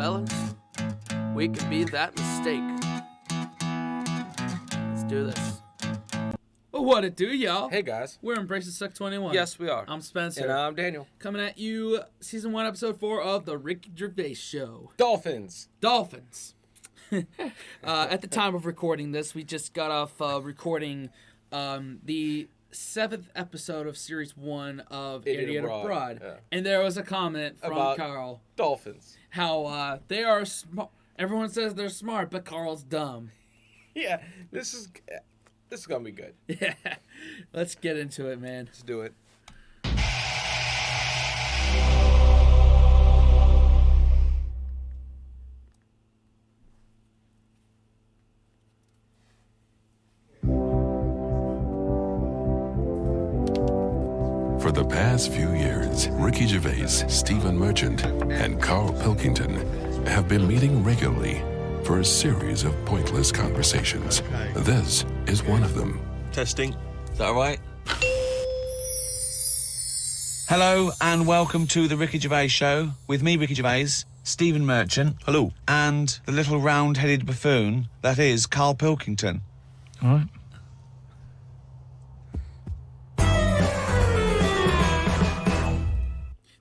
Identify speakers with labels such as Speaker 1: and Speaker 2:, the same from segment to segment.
Speaker 1: fellas. We can be that mistake. Let's do this. Well, what it do, y'all?
Speaker 2: Hey, guys.
Speaker 1: We're Embraces Suck 21.
Speaker 2: Yes, we are.
Speaker 1: I'm Spencer.
Speaker 2: And I'm Daniel.
Speaker 1: Coming at you, Season 1, Episode 4 of The Ricky Gervais Show.
Speaker 2: Dolphins.
Speaker 1: At the time of recording this, we just got off recording the 7th episode of Series 1 of Idiot Abroad. Yeah. And there was a comment from
Speaker 2: about
Speaker 1: Karl.
Speaker 2: Dolphins.
Speaker 1: How they are smart. Everyone says they're smart, but Karl's dumb.
Speaker 2: Yeah, this is going to be good.
Speaker 1: Yeah. Let's get into it, man.
Speaker 2: Let's do it.
Speaker 3: For the past few years, Ricky Gervais, Stephen Merchant, and Karl Pilkington have been meeting regularly for a series of pointless conversations. This is one of them.
Speaker 4: Testing. Is that all right?
Speaker 5: Hello and welcome to the Ricky Gervais Show with me, Ricky Gervais, Stephen Merchant.
Speaker 4: Hello.
Speaker 5: And the little round-headed buffoon that is Karl Pilkington.
Speaker 1: All right.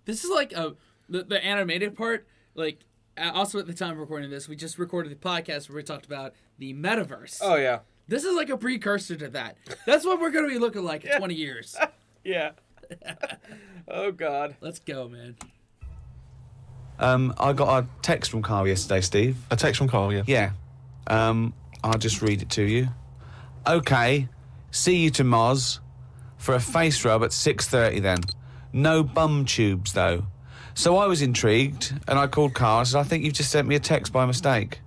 Speaker 1: This is like the animated part. Like, also at the time of recording this, we just recorded the podcast where we talked about the metaverse.
Speaker 2: Oh, yeah.
Speaker 1: This is like a precursor to that. That's what we're going to be looking like in 20 years.
Speaker 2: Yeah. Oh, God.
Speaker 1: Let's go, man.
Speaker 5: I got a text from Karl yesterday, Steve.
Speaker 4: A text from Karl, yeah.
Speaker 5: Yeah. I'll just read it to you. Okay, see you to Moz for a face rub at 6:30 then. No bum tubes, though. So I was intrigued, and I called Karl and said, I think you've just sent me a text by mistake.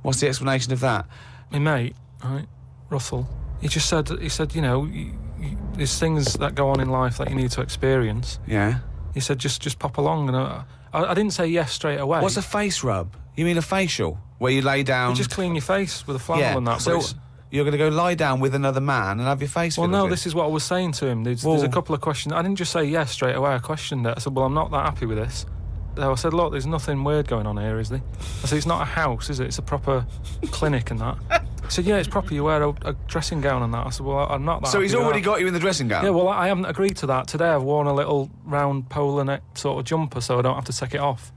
Speaker 5: What's the explanation of that?
Speaker 6: My mate, right, Russell, he said, you know, there's things that go on in life that you need to experience.
Speaker 5: Yeah?
Speaker 6: He said, just pop along. And I didn't say yes straight away.
Speaker 5: What's a face rub? You mean a facial? Where you lay down...
Speaker 6: You just clean your face with a flannel and that.
Speaker 5: So you're going to go lie down with another man and have your face
Speaker 6: Well,
Speaker 5: filled
Speaker 6: no,
Speaker 5: with
Speaker 6: this is what I was saying to him. There's a couple of questions. I didn't just say yes straight away. I questioned it. I said, well, I'm not that happy with this. So I said, look, there's nothing weird going on here, is there? I said, it's not a house, is it? It's a proper clinic and that. He said, yeah, it's proper. You wear a dressing gown and that. I said, well, I'm not that
Speaker 5: So he's
Speaker 6: happy with
Speaker 5: already
Speaker 6: that.
Speaker 5: got you in the dressing gown?
Speaker 6: Yeah, well, I haven't agreed to that. Today I've worn a little round polar neck sort of jumper so I don't have to take it off.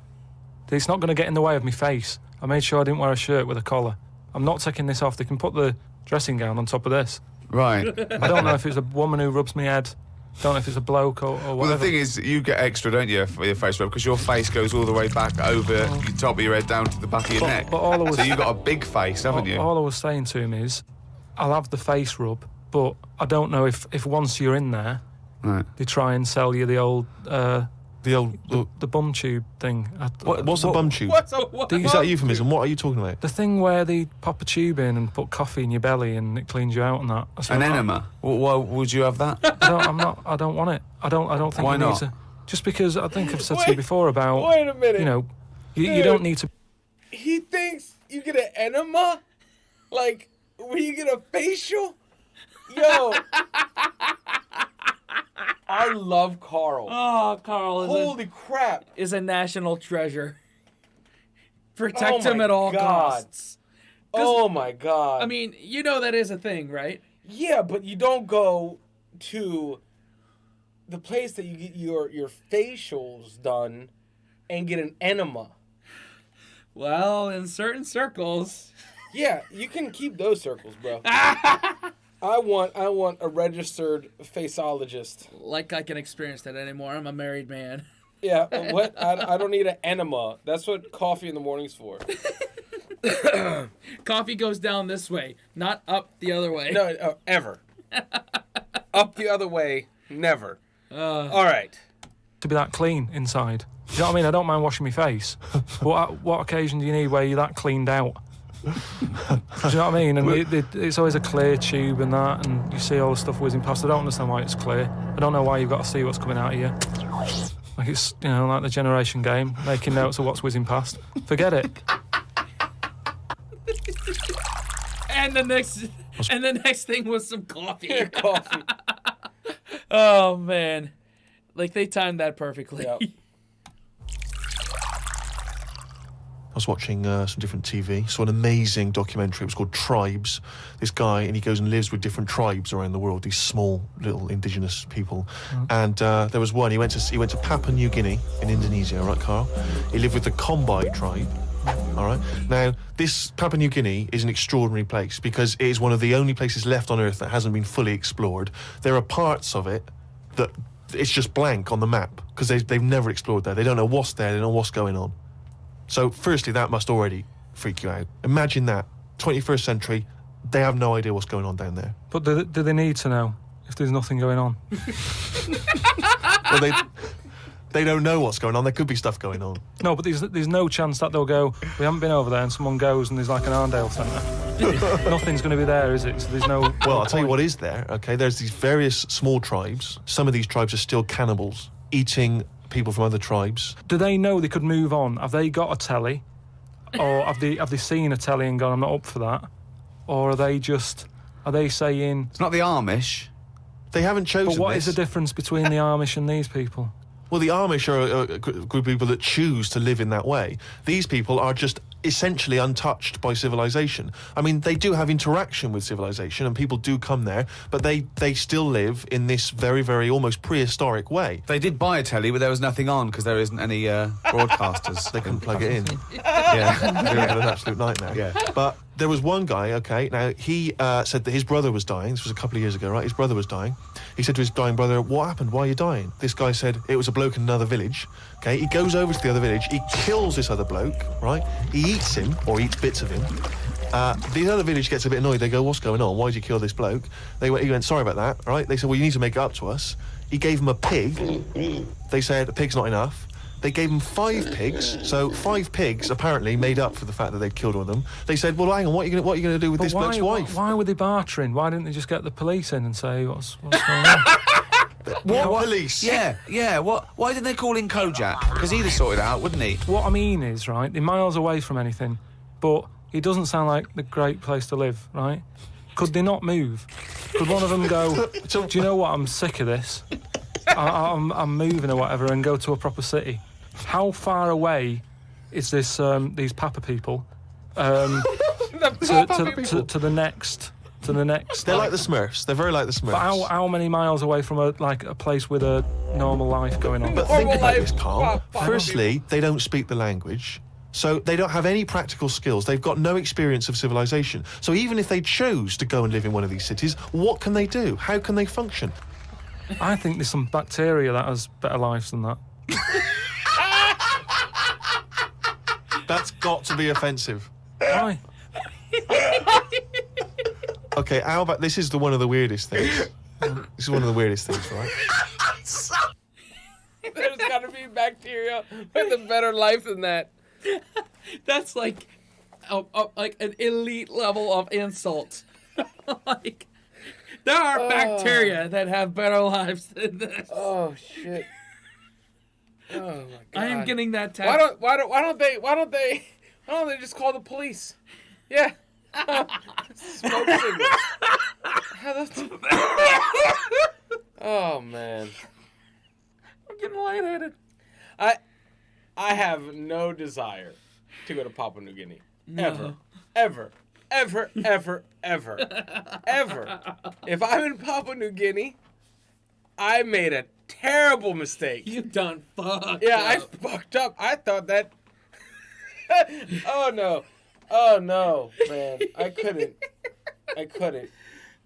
Speaker 6: It's not going to get in the way of my face. I made sure I didn't wear a shirt with a collar. I'm not taking this off. They can put the dressing gown on top of this.
Speaker 5: Right.
Speaker 6: I don't know if it's a woman who rubs my head. Don't know if it's a bloke or whatever.
Speaker 5: Well, the thing is, you get extra, don't you, for your face rub, because your face goes all the way back over the top of your head down to the back of your neck.
Speaker 6: But all I was,
Speaker 5: so you've got a big face, haven't you?
Speaker 6: All I was saying to him is, I'll have the face rub, but I don't know if once you're in there,
Speaker 5: right,
Speaker 6: they try and sell you the old the bum tube thing.
Speaker 4: What's a bum tube? Is that a euphemism? What are you talking about?
Speaker 6: The thing where they pop a tube in and put coffee in your belly and it cleans you out and that.
Speaker 5: An enema? Why would you have that?
Speaker 6: I don't want it. I don't think
Speaker 5: Why
Speaker 6: you
Speaker 5: not?
Speaker 6: need to. Just because I think I've said to you before about.
Speaker 2: Wait a minute.
Speaker 6: You know, you don't need to.
Speaker 2: He thinks you get an enema? Like, when you get a facial? Yo. I love Karl.
Speaker 1: Oh, Karl
Speaker 2: Holy crap.
Speaker 1: is a national treasure. Protect him at all costs.
Speaker 2: Oh, my God.
Speaker 1: I mean, you know that is a thing, right?
Speaker 2: Yeah, but you don't go to the place that you get your facials done and get an enema.
Speaker 1: Well, in certain circles.
Speaker 2: Yeah, you can keep those circles, bro. I want a registered faceologist.
Speaker 1: Like I can experience that anymore. I'm a married man.
Speaker 2: Yeah, what? I don't need an enema. That's what coffee in the morning's for.
Speaker 1: Coffee goes down this way, not up the other way.
Speaker 2: No, ever. Up the other way, never. All right.
Speaker 6: To be that clean inside. Do you know what I mean? I don't mind washing my face. But what occasion do you need where you're that cleaned out? Do you know what I mean? And it's always a clear tube and that, and you see all the stuff whizzing past. I don't understand why it's clear. I don't know why you've got to see what's coming out of you. Like it's, you know, like the generation game, making notes of what's whizzing past. Forget it.
Speaker 1: And the next thing was some coffee.
Speaker 2: Yeah, coffee.
Speaker 1: Oh man, like they timed that perfectly.
Speaker 2: Yep.
Speaker 4: was watching some different TV. Saw an amazing documentary. It was called Tribes. This guy, and he goes and lives with different tribes around the world. These small little indigenous people. And there was one. He went to Papua New Guinea in Indonesia. Right, Karl? He lived with the Kombai tribe. All right. Now, this Papua New Guinea is an extraordinary place because it is one of the only places left on Earth that hasn't been fully explored. There are parts of it that it's just blank on the map because they've never explored there. They don't know what's there. They don't know what's going on. So, firstly, that must already freak you out. Imagine that. 21st century, they have no idea what's going on down there.
Speaker 6: But do they need to know if there's nothing going on?
Speaker 4: Well, they don't know what's going on. There could be stuff going on.
Speaker 6: No, but there's no chance that they'll go, we haven't been over there, and someone goes and there's like an Arndale centre. Nothing's going to be there, is it? So there's no...
Speaker 4: Well, I'll tell you what is there, okay? There's these various small tribes. Some of these tribes are still cannibals, eating people from other tribes.
Speaker 6: Do they know they could move on? Have they got a telly? Or have they seen a telly and gone, I'm not up for that? Or are they saying...
Speaker 5: It's not the Amish.
Speaker 4: They haven't chosen
Speaker 6: But what is the difference between the Amish and these people?
Speaker 4: Well, the Amish are a group of people that choose to live in that way. These people are just essentially untouched by civilization. I mean, they do have interaction with civilization and people do come there, but they still live in this very, very almost prehistoric way.
Speaker 5: They did buy a telly, but there was nothing on because there isn't any broadcasters.
Speaker 4: They couldn't plug it in. Yeah, they had an absolute nightmare.
Speaker 5: Yeah.
Speaker 4: But there was one guy, okay, now he said that his brother was dying. This was a couple of years ago, right? His brother was dying. He said to his dying brother, what happened? Why are you dying? This guy said, it was a bloke in another village. Okay, he goes over to the other village, he kills this other bloke, right? He eats him, or eats bits of him. The other village gets a bit annoyed. They go, what's going on? Why did you kill this bloke? He went, sorry about that, right? They said, well, you need to make it up to us. He gave him a pig. They said, a pig's not enough. They gave him 5 pigs, so 5 pigs apparently made up for the fact that they'd killed one of them. They said, well, hang on, what are you going to do with this bloke's wife?
Speaker 6: Why were they bartering? Why didn't they just get the police in and say, what's going on?
Speaker 4: What police?
Speaker 5: Yeah. Why didn't they call in Kojak? Because he'd have sorted it out, wouldn't he?
Speaker 6: What I mean is, right, they're miles away from anything, but it doesn't sound like the great place to live, right? Could they not move? Could one of them go, do you know what, I'm sick of this. I'm moving or whatever and go to a proper city. How far away is this these Papa people to the next?
Speaker 4: They're like the Smurfs. They're very like the Smurfs.
Speaker 6: But how many miles away from a place with a normal life going on?
Speaker 4: But think about this, Karl. Firstly, they don't speak the language, so they don't have any practical skills. They've got no experience of civilization. So even if they chose to go and live in one of these cities, what can they do? How can they function?
Speaker 6: I think there's some bacteria that has better lives than that.
Speaker 4: That's got to be offensive.
Speaker 6: Why?
Speaker 4: Okay, how about this is one of the weirdest things. This is one of the weirdest things, right?
Speaker 2: There's got to be bacteria with a better life than that.
Speaker 1: That's like an elite level of insult. Like, there are bacteria that have better lives than this.
Speaker 2: Oh shit. Oh my god.
Speaker 1: I am getting that tattoo.
Speaker 2: Why don't they just call the police? Yeah. Smoke signals. Oh man.
Speaker 1: I'm getting lightheaded.
Speaker 2: I have no desire to go to Papua New Guinea.
Speaker 1: No.
Speaker 2: Ever. If I'm in Papua New Guinea, I made a terrible mistake.
Speaker 1: You done fucked
Speaker 2: Yeah,
Speaker 1: up.
Speaker 2: I fucked up. I thought that... Oh, no, man. I couldn't.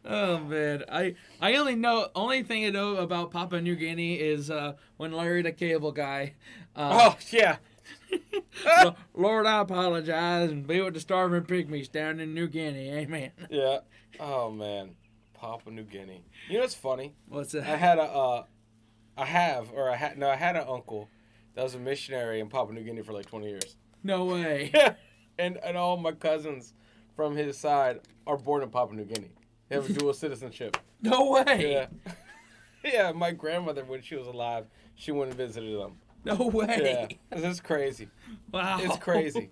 Speaker 1: Oh man, I only thing I know about Papua New Guinea is when Larry the Cable Guy.
Speaker 2: Oh yeah.
Speaker 1: Lord, I apologize and be with the starving pygmies down in New Guinea. Amen.
Speaker 2: Yeah. Oh man, Papua New Guinea. You know what's funny?
Speaker 1: What's that?
Speaker 2: I had an uncle that was a missionary in Papua New Guinea for like 20 years.
Speaker 1: No way.
Speaker 2: Yeah. And all my cousins from his side are born in Papua New Guinea. They have a dual citizenship.
Speaker 1: No way.
Speaker 2: Yeah. Yeah, my grandmother, when she was alive, she went and visited them.
Speaker 1: No way.
Speaker 2: Yeah. This is crazy.
Speaker 1: Wow.
Speaker 2: It's crazy.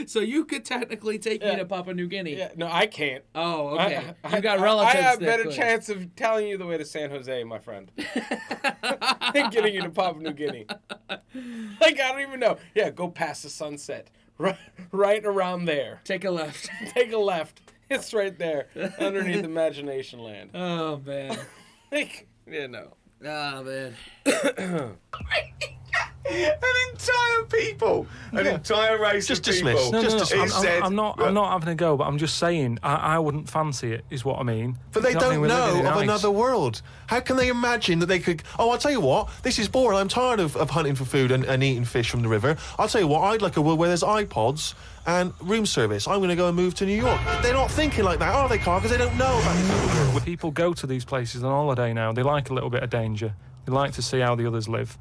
Speaker 1: So you could technically take me to Papua New Guinea.
Speaker 2: Yeah. No, I can't.
Speaker 1: Oh, okay. You got relatives.
Speaker 2: I have a
Speaker 1: that
Speaker 2: better
Speaker 1: could.
Speaker 2: chance of telling you the way to San Jose, my friend, than getting you to Papua New Guinea. Like, I don't even know. Yeah, go past the sunset. right around there.
Speaker 1: Take a left.
Speaker 2: Take a left. It's right there, underneath Imagination Land.
Speaker 1: Oh, man. Oh, man.
Speaker 5: An entire people, an entire race
Speaker 4: Just
Speaker 5: of people.
Speaker 4: dismiss.
Speaker 6: I'm not having a go, but I'm just saying I wouldn't fancy it, is what I mean.
Speaker 4: But they
Speaker 6: You know what I
Speaker 4: don't
Speaker 6: mean? We're living
Speaker 4: know
Speaker 6: in
Speaker 4: of
Speaker 6: ice.
Speaker 4: another world. How can they imagine that they could... Oh, I'll tell you what, this is boring. I'm tired of hunting for food and eating fish from the river. I'll tell you what, I'd like a world where there's iPods and room service. I'm going to go and move to New York. They're not thinking like that, are they, Karl? Because they don't know about this other world.
Speaker 6: People go to these places on holiday now. They like a little bit of danger. They like to see how the others live.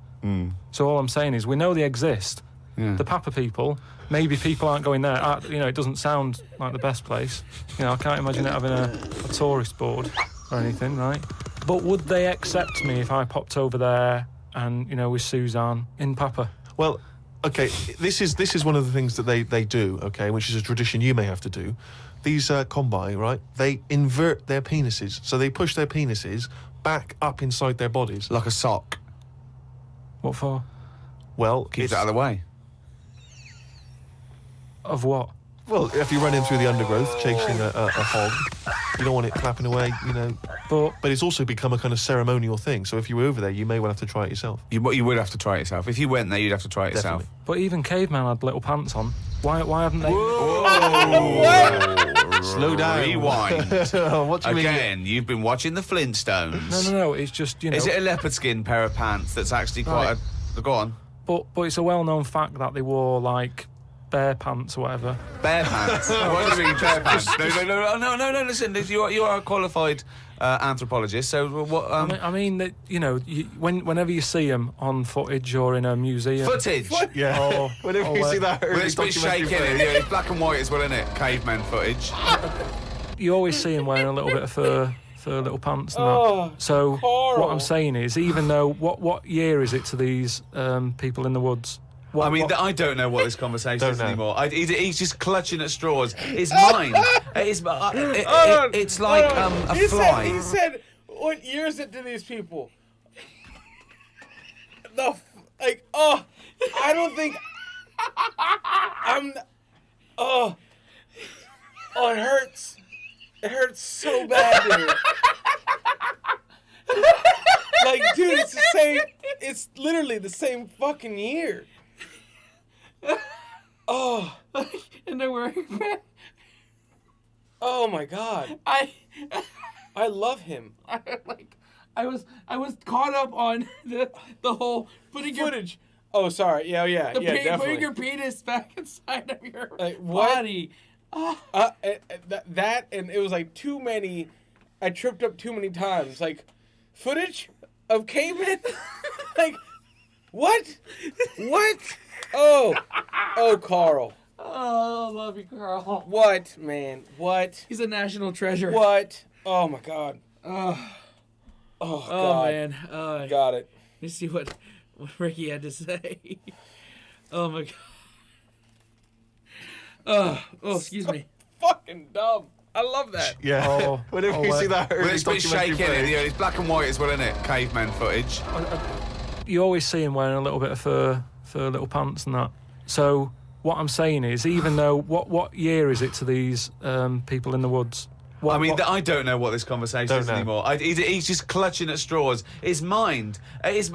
Speaker 6: So all I'm saying is we know they exist. The Papua people, maybe people aren't going there. It doesn't sound like the best place. I can't imagine it having a tourist board or anything, right? But would they accept me if I popped over there and, with Suzanne in Papua?
Speaker 4: Well, okay, this is one of the things that they do, okay, which is a tradition you may have to do. These combine, right, they invert their penises. So they push their penises back up inside their bodies.
Speaker 5: Like a sock.
Speaker 6: What for?
Speaker 4: Well,
Speaker 5: Keeps it out of the way.
Speaker 6: Of what?
Speaker 4: Well, if you're running through the undergrowth chasing a hog, you don't want it flapping away, But it's also become a kind of ceremonial thing. So if you were over there, you may well have to try it yourself.
Speaker 5: You would have to try it yourself. If you went there, you'd have to try it yourself.
Speaker 6: But even cavemen had little pants on. Why haven't they?
Speaker 5: Whoa!
Speaker 4: Slow down.
Speaker 5: Rewind.
Speaker 4: What do you mean?
Speaker 5: Again, you've been watching the Flintstones.
Speaker 6: No. It's just
Speaker 5: Is it a leopard skin pair of pants that's actually quite a... Go on.
Speaker 6: But it's a well-known fact that they wore like bear pants or whatever.
Speaker 5: Bear pants? What do you mean bear pants? No. Listen, you are a qualified anthropologist. So what?
Speaker 6: I mean that whenever you see them on footage or in a museum.
Speaker 5: Footage.
Speaker 4: Yeah. Whenever you see that
Speaker 5: Well,
Speaker 4: early
Speaker 5: it's a bit
Speaker 4: documentary
Speaker 5: shaky,
Speaker 4: footage.
Speaker 5: it's black and white as well, isn't it? Cavemen footage.
Speaker 6: You always see them wearing a little bit of fur little pants and that. So
Speaker 2: Karl.
Speaker 6: what I'm saying is, even though what year is it to these people in the woods?
Speaker 5: I don't know what this conversation
Speaker 4: Don't
Speaker 5: is
Speaker 4: know.
Speaker 5: anymore. He's just clutching at straws. It's mine. It's like a fly.
Speaker 2: He said, what year is it to these people? I don't think... it hurts. It hurts so bad, dude. Dude, it's the same... It's literally the same fucking year. Oh.
Speaker 1: And they're wearing pants.
Speaker 2: Oh, my God. I love him.
Speaker 1: I was caught up on the whole putting
Speaker 2: Footage. Oh, sorry. Yeah, definitely.
Speaker 1: putting your penis back inside of your
Speaker 2: what?
Speaker 1: body.
Speaker 2: That, and it was too many. I tripped up too many times. Footage of cavemen? What? What? Oh, Karl.
Speaker 1: Oh, love you, Karl.
Speaker 2: What, man? What?
Speaker 1: He's a national treasure.
Speaker 2: What? Oh, my God.
Speaker 1: Oh,
Speaker 2: God.
Speaker 1: oh man.
Speaker 2: Got it.
Speaker 1: Let me see what Ricky had to say. Oh my God. Oh, excuse me.
Speaker 2: Fucking dumb. I love that.
Speaker 4: Yeah. Whenever you see that early
Speaker 5: It's a bit
Speaker 4: documentary
Speaker 5: shaky, isn't
Speaker 4: footage.
Speaker 5: it? It's black and white as well, isn't it? Cavemen footage.
Speaker 6: You always see them wearing a little bit of fur little pants and that. So what I'm saying is, even though what year is it to these people in the woods?
Speaker 5: I don't know what this conversation is anymore. He's just clutching at straws. His mind, it's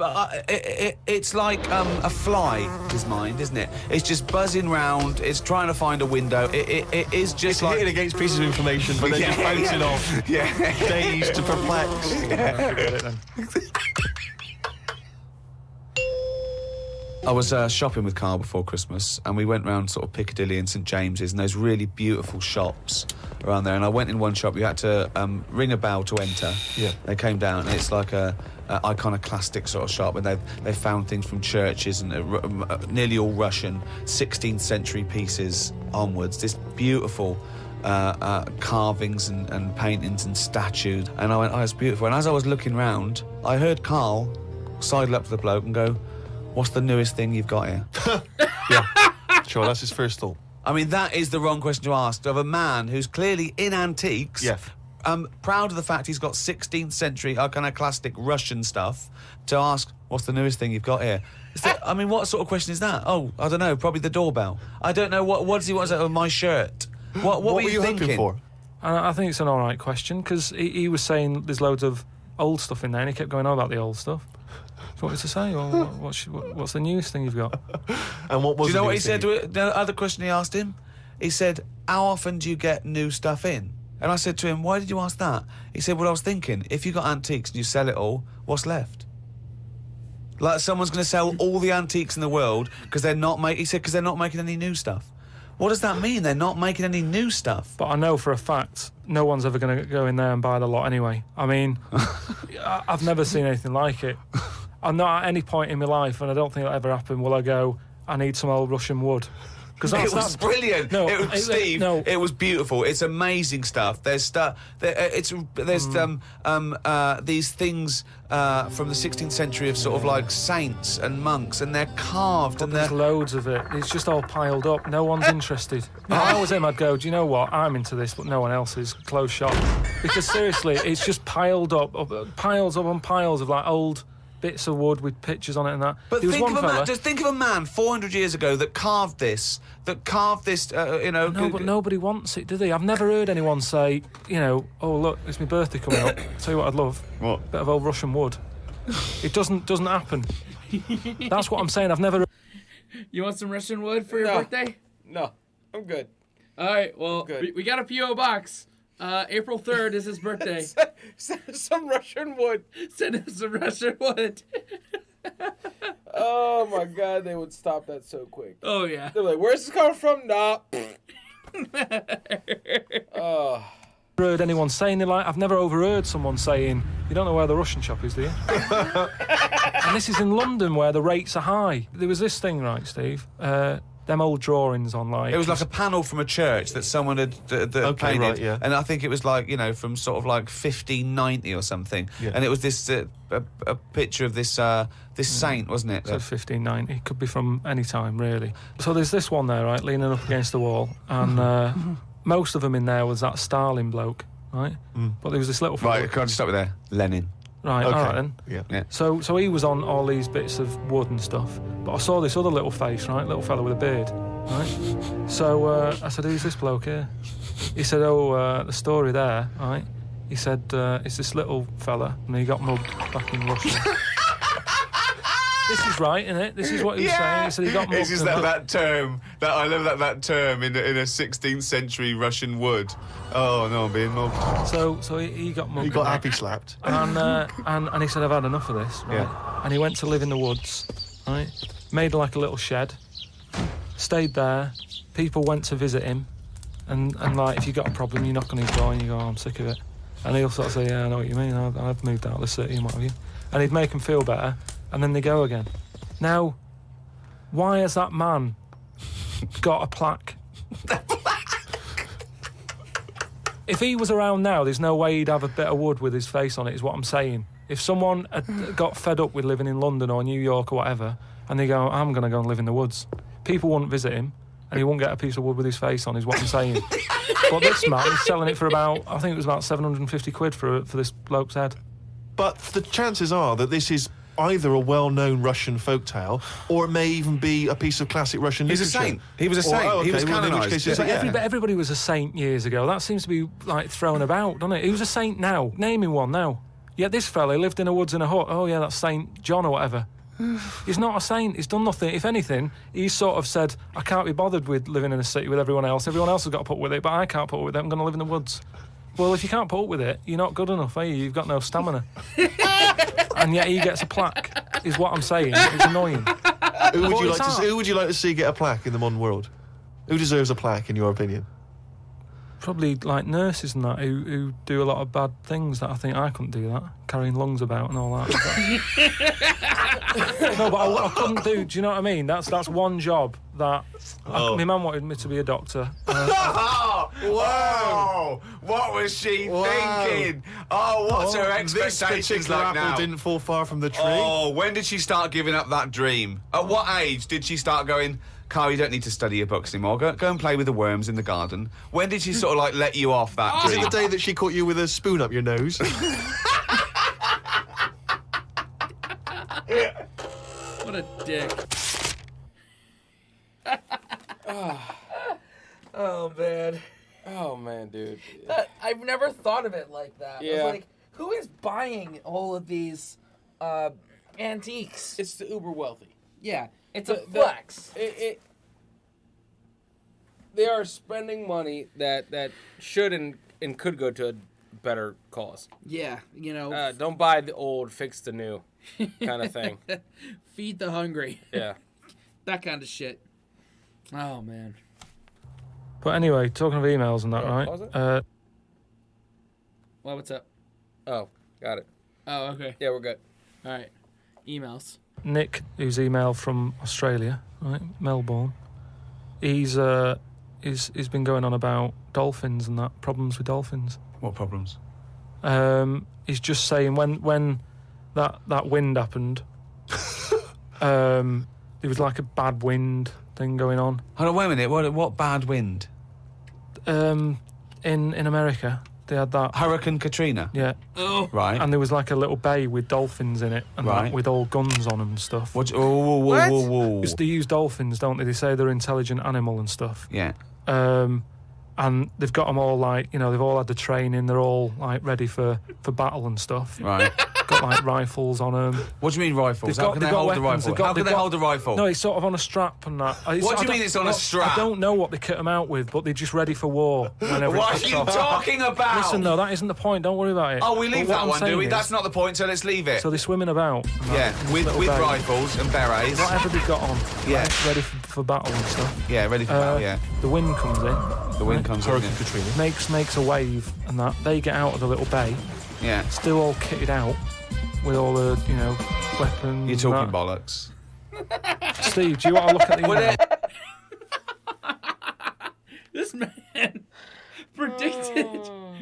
Speaker 5: like a fly. His mind, isn't it? It's just buzzing round. It's trying to find a window. It is just
Speaker 4: It's hitting against pieces of information, but then just bouncing off.
Speaker 5: Yeah.
Speaker 4: Dazed to perplexed.
Speaker 6: Forget it then.
Speaker 5: I was shopping with Karl before Christmas, and we went round sort of Piccadilly and St James's, and those really beautiful shops around there. And I went in one shop. You had to ring a bell to enter.
Speaker 4: Yeah.
Speaker 5: They came down, and it's like a iconoclastic sort of shop, and they found things from churches and nearly all Russian 16th century pieces onwards. This beautiful carvings and paintings and statues. And I went, oh, it's beautiful. And as I was looking round, I heard Karl sidle up to the bloke and go, what's the newest thing you've got here?
Speaker 4: Yeah. Sure, that's his first thought.
Speaker 5: I mean, that is the wrong question to ask of a man who's clearly in antiques.
Speaker 4: Yeah.
Speaker 5: proud of the fact he's got 16th century iconoclastic Russian stuff to ask, what's the newest thing you've got here? I mean, what sort of question is that? Oh, I don't know, probably the doorbell. I don't know, what does he want to say? Oh, my shirt. What were you thinking?
Speaker 4: hoping for?
Speaker 6: I think it's an all right question, because he was saying there's loads of old stuff in there, and he kept going on about the old stuff. Do you want me to say, or what's the newest thing you've got?
Speaker 4: And what was
Speaker 5: Do you know what he said? The other question he asked him? He said, how often do you get new stuff in? And I said to him, why did you ask that? He said, well, I was thinking, if you got antiques and you sell it all, what's left? Like someone's going to sell all the antiques in the world because they're not making. He said, because they're not making any new stuff. What does that mean? They're not making any new stuff.
Speaker 6: But I know for a fact no one's ever going to go in there and buy the lot anyway. I mean, I've never seen anything like it. I'm not at any point in my life, and I don't think it'll ever happen, will I go, I need some old Russian wood.
Speaker 5: It was brilliant.
Speaker 6: No,
Speaker 5: it was, Steve. No. It was beautiful. It's amazing stuff. There's stuff. There's these things from the 16th century of sort of like saints and monks, and they're carved.
Speaker 6: And there's loads of it. It's just all piled up. No one's interested. If I was him, I'd go, do you know what? I'm into this, but no one else is. Close shop. Because seriously, it's just piled up, piles on piles of like old bits of wood with pictures on it and that.
Speaker 5: But just think of a man 400 years ago that carved this,
Speaker 6: No, but nobody wants it, do they? I've never heard anyone say, oh, look, it's my birthday coming up. Tell you what I'd love. What? A bit of old Russian wood. It doesn't happen. That's what I'm saying. I've never...
Speaker 1: You want some Russian wood for your birthday?
Speaker 2: No, I'm good.
Speaker 1: All right, well, we got a P.O. box. April 3rd is his birthday.
Speaker 2: Send some Russian wood.
Speaker 1: Send him some Russian wood.
Speaker 2: Oh, my God, they would stop that so quick.
Speaker 1: Oh, yeah.
Speaker 2: They're like, where's this coming from? Nah. Oh.
Speaker 6: Heard anyone saying I've never overheard someone saying, you don't know where the Russian shop is, do you? And this is in London where the rates are high. There was this thing, right, Steve? Them old drawings on like...
Speaker 5: It was like a panel from a church that someone had painted.
Speaker 4: Right, yeah.
Speaker 5: And I think it was like, from sort of like 1590 or something. Yeah. And it was this a picture of this saint, wasn't it?
Speaker 6: So 1590. It could be from any time, really. So there's this one there, right, leaning up against the wall. And most of them in there was that Stalin bloke, right? But there was this little...
Speaker 5: Right, can I just stop with there? Lenin.
Speaker 6: Right,
Speaker 4: okay.
Speaker 6: All right then.
Speaker 5: Yeah.
Speaker 6: So he was on all these bits of wood and stuff, but I saw this other little face, right, little fella with a beard, right? So I said, who's this bloke here? He said, the story there, right? He said, it's this little fella, and he got mugged back in Russia. This is right, isn't it? This is what he was saying. He said he got mugged.
Speaker 5: It's just that term, I love that term in a 16th century Russian wood. Oh, no, I'm being mugged.
Speaker 6: So he got mugged.
Speaker 4: He got happy slapped.
Speaker 6: And he said, I've had enough of this, right? Yeah. And he went to live in the woods, right? Made like a little shed, stayed there. People went to visit him, and like, if you got a problem, you knock on his door and you go, I'm sick of it. And he'll sort of say, yeah, I know what you mean, I've moved out of the city and what have you. And he'd make them feel better, and then they go again. Now, why has that man got a plaque? If he was around now, there's no way he'd have a bit of wood with his face on it, is what I'm saying. If someone had got fed up with living in London or New York or whatever, and they go, I'm going to go and live in the woods, people wouldn't visit him, and he wouldn't get a piece of wood with his face on, is what I'm saying. But this man is selling it for about, I think it was about 750 quid for this bloke's head.
Speaker 4: But the chances are that this is either a well-known Russian folktale, or it may even be a piece of classic Russian literature.
Speaker 5: He's a saint. He was a saint. He was canonised.
Speaker 6: Everybody was a saint years ago. That seems to be like thrown about, doesn't it? Who's a saint now? Naming one now. Yet this fella lived in the woods in a hut. Oh yeah, that's Saint John or whatever. He's not a saint. He's done nothing. If anything, he's sort of said, I can't be bothered with living in a city with everyone else. Everyone else has got to put up with it, but I can't put up with it. I'm going to live in the woods. Well, if you can't put up with it, you're not good enough, are you? You've got no stamina. And yet he gets a plaque, is what I'm saying. It's annoying.
Speaker 4: Who would you like to see get a plaque in the modern world? Who deserves a plaque, in your opinion?
Speaker 6: Probably like nurses and that who do a lot of bad things that I think I couldn't do that, carrying lungs about and all that. No, but I couldn't do. Do you know what I mean? That's one job that my mum wanted me to be a doctor.
Speaker 5: Whoa! What was she thinking? Oh, what's her expectations
Speaker 4: This particular
Speaker 5: like
Speaker 4: apple
Speaker 5: now?
Speaker 4: didn't fall far from the tree.
Speaker 5: Oh, when did she start giving up that dream? At what age did she start going, Karl, you don't need to study your books anymore. Go and play with the worms in the garden. When did she sort of like let you off that
Speaker 4: Was
Speaker 5: dream?
Speaker 4: it the day that she caught you with a spoon up your nose?
Speaker 1: What a dick. Oh, man.
Speaker 2: Oh, man, dude.
Speaker 1: I've never thought of it like that.
Speaker 2: Yeah.
Speaker 1: I was like, who is buying all of these antiques?
Speaker 2: It's the uber wealthy.
Speaker 1: Yeah, it's a flex.
Speaker 2: They are spending money that should and could go to a better cause.
Speaker 1: Yeah, you know.
Speaker 2: Don't buy the old, fix the new kind of thing.
Speaker 1: Feed the hungry.
Speaker 2: Yeah.
Speaker 1: That kind of shit. Oh, man.
Speaker 6: But anyway, talking of emails and that,
Speaker 2: pause
Speaker 6: right?
Speaker 2: it?
Speaker 1: Well, what's up?
Speaker 2: Oh, got it.
Speaker 1: Oh, okay.
Speaker 2: Yeah, we're good.
Speaker 1: All right. Emails.
Speaker 6: Nick, who's emailed from Australia, right, Melbourne, he's been going on about dolphins and that, problems with dolphins.
Speaker 5: What problems?
Speaker 6: He's just saying when that wind happened, there was like a bad wind thing going on.
Speaker 5: Hold on, wait a minute. What bad wind?
Speaker 6: In America, they had that.
Speaker 5: Hurricane Katrina.
Speaker 6: Yeah.
Speaker 1: Oh.
Speaker 5: Right.
Speaker 6: And there was like a little bay with dolphins in it, and
Speaker 5: Right.
Speaker 6: that, with all guns on them and stuff.
Speaker 5: What? Whoa.
Speaker 6: Because they use dolphins, don't they? They say they're an intelligent animal and stuff.
Speaker 5: Yeah.
Speaker 6: And they've got them all like, you know, they've all had the training. They're all like ready for battle and stuff.
Speaker 5: Right.
Speaker 6: Got like rifles on them.
Speaker 5: What do you mean rifles?
Speaker 6: They've
Speaker 5: How
Speaker 6: got-
Speaker 5: can
Speaker 6: they've
Speaker 5: they
Speaker 6: got
Speaker 5: hold a
Speaker 6: weapons,
Speaker 5: rifle?
Speaker 6: they've got-
Speaker 5: How can
Speaker 6: they've
Speaker 5: they
Speaker 6: got-
Speaker 5: hold a rifle?
Speaker 6: No, it's sort of on a strap and that.
Speaker 5: What do you mean it's on a strap?
Speaker 6: I don't know what they kit them out with, but they just ready for war. Whenever it
Speaker 5: What are
Speaker 6: kicks
Speaker 5: you
Speaker 6: off.
Speaker 5: talking about?
Speaker 6: Listen, though, that isn't the point. Don't worry about it.
Speaker 5: Oh, we leave
Speaker 6: But what
Speaker 5: that
Speaker 6: I'm
Speaker 5: one, do
Speaker 6: saying
Speaker 5: we?
Speaker 6: is-
Speaker 5: That's not the point, so let's leave it.
Speaker 6: So they're swimming about. and that,
Speaker 5: Yeah,
Speaker 6: in this
Speaker 5: with
Speaker 6: little bay.
Speaker 5: rifles and berets.
Speaker 6: Whatever they've got on.
Speaker 5: Yeah.
Speaker 6: Right, ready for battle and stuff.
Speaker 5: Yeah, ready for battle, yeah.
Speaker 6: The wind comes in.
Speaker 5: The wind comes in.
Speaker 4: Hurricane
Speaker 5: yeah.
Speaker 4: Katrina.
Speaker 6: Makes a wave and that. They get out of the little bay,
Speaker 5: Yeah.
Speaker 6: still all kitted out with all the, you know, weapons.
Speaker 5: You're talking
Speaker 6: and
Speaker 5: bollocks.
Speaker 6: that. Steve, do you want to look at the
Speaker 5: Would
Speaker 6: email?
Speaker 5: it-
Speaker 1: This man predicted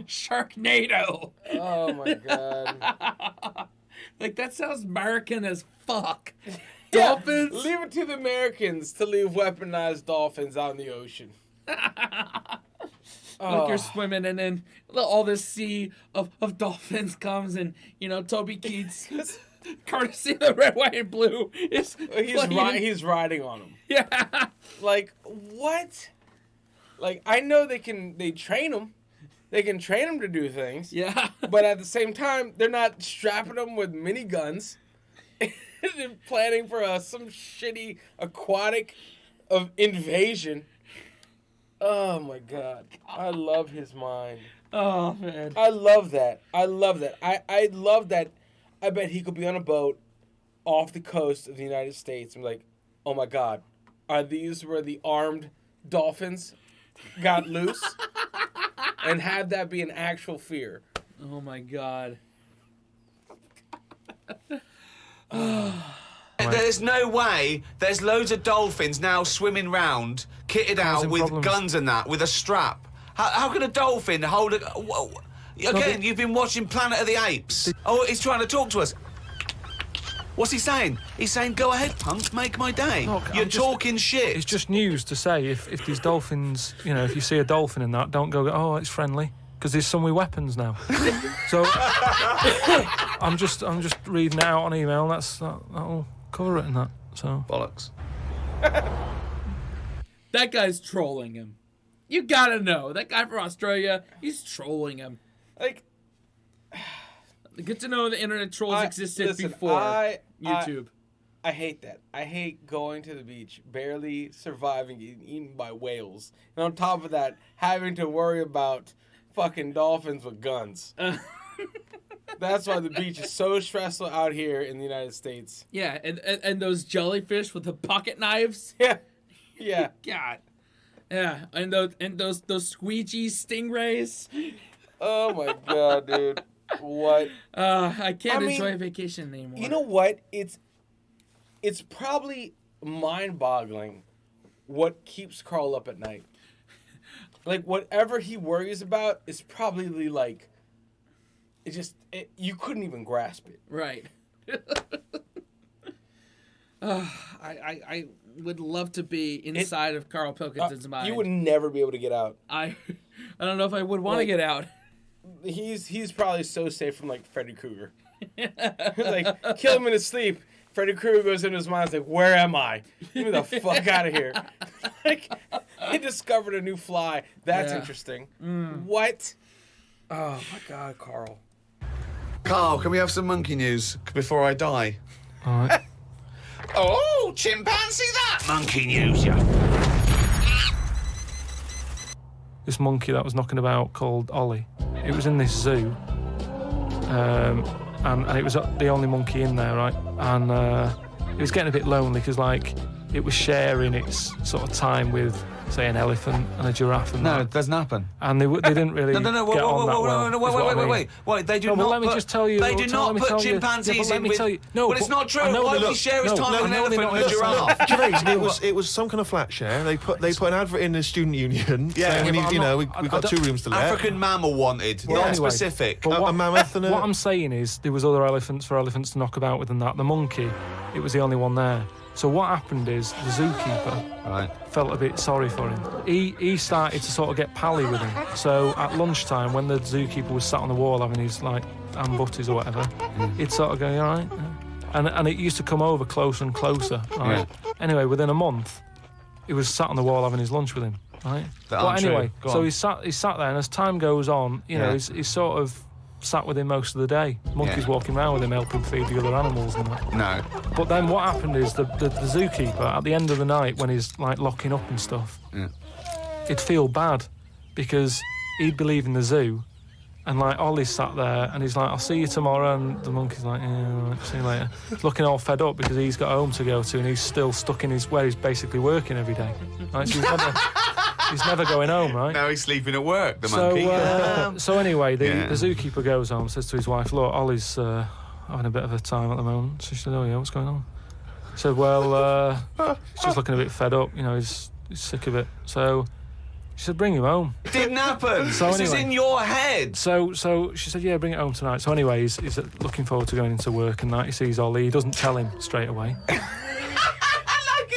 Speaker 1: Sharknado.
Speaker 2: Oh, my God.
Speaker 1: Like, that sounds American as fuck.
Speaker 2: Yeah,
Speaker 1: Dolphins?
Speaker 2: leave it to the Americans to leave weaponized dolphins out in the ocean.
Speaker 1: Like you're swimming and then all this sea of dolphins comes and, you know, Toby Keats, courtesy of the red, white, and blue, is
Speaker 2: He's riding on them.
Speaker 1: Yeah.
Speaker 2: Like, what? Like, I know they train them. They can train them to do things.
Speaker 1: Yeah.
Speaker 2: But at the same time, they're not strapping them with miniguns and planning for some shitty aquatic of invasion. Oh, my God. I love his mind.
Speaker 1: Oh, man.
Speaker 2: I love that. I love that. I love that. I bet he could be on a boat off the coast of the United States and be like, oh my God, are these where the armed dolphins got loose? And have that be an actual fear.
Speaker 1: Oh, my God.
Speaker 5: There's no way. There's loads of dolphins now swimming round, kitted out
Speaker 6: Causing
Speaker 5: with
Speaker 6: problems.
Speaker 5: guns and that, with a strap. How can a dolphin hold a... Whoa. Again, you've been watching Planet of the Apes. Oh, he's trying to talk to us. What's he saying? He's saying, go ahead, punk, make my day.
Speaker 6: Look,
Speaker 5: You're
Speaker 6: I'm just-
Speaker 5: talking shit.
Speaker 6: It's just news to say if these dolphins, you know, if you see a dolphin in that, don't go, oh, it's friendly, because there's some with weapons now. So I'm just reading it out on email. That'll cover it in that. So
Speaker 5: Bollocks.
Speaker 1: That guy's trolling him. You gotta know. That guy from Australia, he's trolling him.
Speaker 2: Like,
Speaker 1: Good to know the internet trolls existed
Speaker 2: listen,
Speaker 1: before
Speaker 2: I
Speaker 1: YouTube.
Speaker 2: I hate that. I hate going to the beach, barely surviving, getting eaten by whales. And on top of that, having to worry about fucking dolphins with guns. That's why the beach is so stressful out here in the United States.
Speaker 1: Yeah, and those jellyfish with the pocket knives.
Speaker 2: Yeah. Yeah.
Speaker 1: God. Yeah, and those squeegee stingrays.
Speaker 2: Oh my God, dude. What?
Speaker 1: I can't
Speaker 2: I mean,
Speaker 1: enjoy vacation anymore.
Speaker 2: You know what? It's probably mind-boggling what keeps Karl up at night. like whatever he worries about is probably like, you couldn't even grasp it.
Speaker 1: Right. I would love to be inside of Karl Pilkington's mind.
Speaker 2: You would nenever be able to get out.
Speaker 1: I don't know if I would want to get out.
Speaker 2: He's probably so safe from like Freddy Krueger. Like kill him in his sleep. Freddy Krueger goes into his mind. He's like, "Where am I? Get me the fuck out of here!" Like he discovered a new fly. That's interesting. What? Oh my God, Karl.
Speaker 5: Karl, can we have some monkey news before I die?
Speaker 6: All right.
Speaker 5: Oh, chimpanzee that monkey news, yeah.
Speaker 6: This monkey that was knocking about called Ollie. It was in this zoo, and it was the only monkey in there, right? And it was getting a bit lonely because, like, it was sharing its sort of time with, say, an elephant and a giraffe. And
Speaker 5: No, it doesn't happen.
Speaker 6: And they didn't really get on that well.
Speaker 5: Wait, they do
Speaker 6: no,
Speaker 5: not.
Speaker 6: But let me just tell you.
Speaker 5: They do not put chimpanzees in with. No, but it's not true. Why would he share his time with an elephant and a giraffe?
Speaker 4: Gervais, it was some kind of flat share. They put an advert in the student union.
Speaker 5: Yeah,
Speaker 4: saying we've got 2 rooms to let.
Speaker 5: African mammal wanted, not specific.
Speaker 6: But
Speaker 4: a mammoth and
Speaker 6: what I'm saying is there was other elephants to knock about with than that. The monkey, it was the only one there. So what happened is the zookeeper felt a bit sorry for him. He started to sort of get pally with him. So at lunchtime, when the zookeeper was sat on the wall having his like ham butties or whatever, he'd sort of go, "You all right?" And it used to come over closer and closer. Right. Yeah. Anyway, within a month, he was sat on the wall having his lunch with him. Right. But anyway, so he sat there, and as time goes on, you know, he's sort of sat with him most of the day. Monkeys walking around with him, helping feed the other animals and that.
Speaker 5: No.
Speaker 6: But then what happened is the zookeeper, at the end of the night, when he's like locking up and stuff, he'd feel bad because he'd be leaving the zoo and like Ollie's sat there and he's like, "I'll see you tomorrow," and the monkey's like, "Yeah, all right, see you later." He's looking all fed up because he's got home to go to and he's still stuck in where he's basically working every day. Right? So he's never going home, right?
Speaker 5: Now he's sleeping at work, the monkey.
Speaker 6: So anyway, the zookeeper goes home, says to his wife, "Look, Ollie's having a bit of a time at the moment." So she said, "Oh yeah, what's going on?" He said, "Well, he's just looking a bit fed up, you know, he's sick of it." So she said, "Bring him home."
Speaker 5: It didn't happen.
Speaker 6: So
Speaker 5: this is in your head.
Speaker 6: So she said, "Yeah, bring it home tonight." So anyway, he's looking forward to going into work and that. He sees Ollie. He doesn't tell him straight away.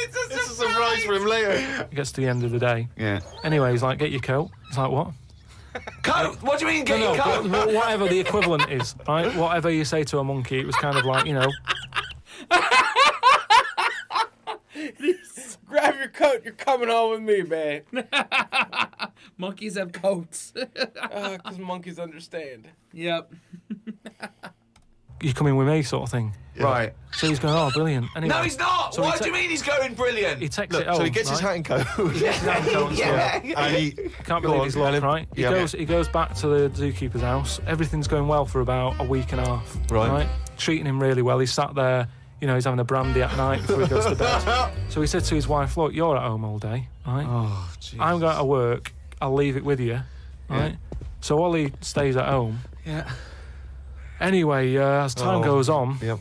Speaker 4: It's a surprise for him later.
Speaker 6: He gets to the end of the day.
Speaker 5: Yeah.
Speaker 6: Anyway, he's like, "Get your coat." He's like, "What?"
Speaker 5: Coat? What do you mean, get your coat?
Speaker 6: Whatever the equivalent is, right? Whatever you say to a monkey, it was kind of like, you know.
Speaker 2: Grab your coat. You're coming home with me, man.
Speaker 1: Monkeys have coats.
Speaker 2: Because monkeys understand.
Speaker 1: Yep.
Speaker 6: "You coming with me," sort of thing.
Speaker 5: Yeah. Right.
Speaker 6: So he's going, "Oh, brilliant." Anyway,
Speaker 5: no, he's not. So why do you mean he's going brilliant?
Speaker 6: He takes it home.
Speaker 4: So he gets his hat and coat.
Speaker 5: And
Speaker 4: he
Speaker 6: can't believe he's locked, right? He goes back to the zookeeper's house. Everything's going well for about a week and a half. Right. Treating him really well. He's sat there, you know, he's having a brandy at night before he goes to bed. So he said to his wife, "Look, you're at home all day, right?
Speaker 5: Oh, Jesus.
Speaker 6: I'm going to work. I'll leave it with you, right?" So Ollie stays at home.
Speaker 5: Yeah.
Speaker 6: Anyway, as time goes on, a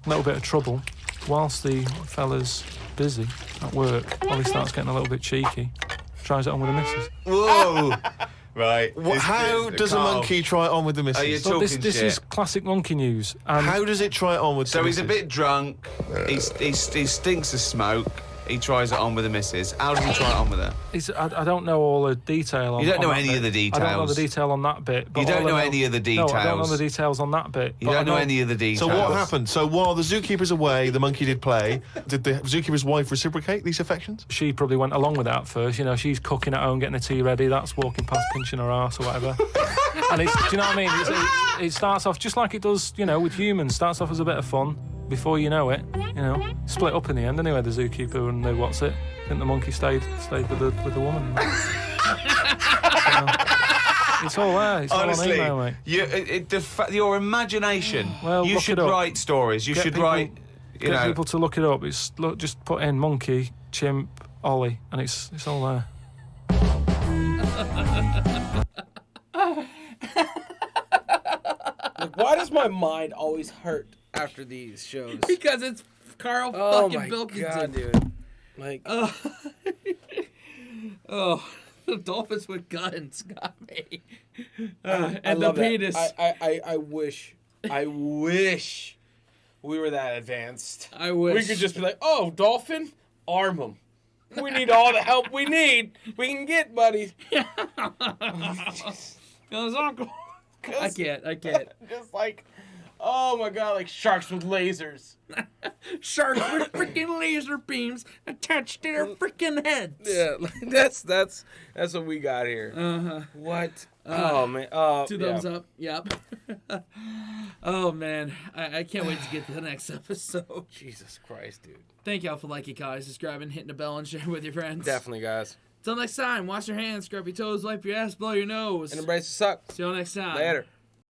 Speaker 6: little bit of trouble. Whilst the fella's busy at work, Ollie starts getting a little bit cheeky. Tries it on with the missus.
Speaker 5: Whoa. Right.
Speaker 4: How does a monkey try it on with the missus?
Speaker 5: Are you talking shit?
Speaker 6: This is classic monkey news.
Speaker 4: How does it try it on with the missus?
Speaker 5: So he's a bit drunk. He stinks of smoke. He tries it on with the missus. How does he try it on with her?
Speaker 6: I don't know all the detail on.
Speaker 5: You don't know any of the details.
Speaker 6: I don't know the detail on that bit.
Speaker 5: You don't know any of the details.
Speaker 6: No, I don't know the details on that bit.
Speaker 5: You don't know any of the details.
Speaker 4: So what happened? So while the zookeeper's away, the monkey did play. Did the zookeeper's wife reciprocate these affections?
Speaker 6: She probably went along with that at first. You know, she's cooking at home, getting the tea ready. That's walking past, pinching her arse or whatever. And do you know what I mean? It starts off just like it does, you know, with humans. Starts off as a bit of fun. Before you know it, you know, split up in the end. Anyway, the zookeeper and the I think the monkey stayed with the woman. It's all there. It's
Speaker 5: honestly,
Speaker 6: all on email, mate.
Speaker 5: Your imagination.
Speaker 6: Well,
Speaker 5: you should write stories. You should write.
Speaker 6: Get people to look it up. Just put in monkey, chimp, Ollie, and it's all there.
Speaker 2: Like, why does my mind always hurt after these shows?
Speaker 1: Because it's Karl fucking Pilkington.
Speaker 2: God, dude. Like,
Speaker 1: Oh, The dolphins with guns got me.
Speaker 2: I
Speaker 1: And
Speaker 2: love
Speaker 1: the penis.
Speaker 2: I wish we were that advanced.
Speaker 1: I wish.
Speaker 2: We could just be like, oh, dolphin, arm them. We need all the help we can get, buddy.
Speaker 1: I can't.
Speaker 2: Just like, oh my god, like sharks with lasers.
Speaker 1: Sharks with freaking laser beams attached to their freaking heads.
Speaker 2: Yeah, like, that's what we got here.
Speaker 1: Uh-huh.
Speaker 2: What? Oh man.
Speaker 1: 2 thumbs up. Yep. Oh man, I can't wait to get to the next episode.
Speaker 2: Jesus Christ, dude.
Speaker 1: Thank y'all for liking, guys, subscribing, hitting the bell, and sharing with your friends.
Speaker 2: Definitely, guys.
Speaker 1: Till next time, wash your hands, scrub your toes, wipe your ass, blow your nose.
Speaker 2: And embrace the suck.
Speaker 1: See y'all next time.
Speaker 2: Later.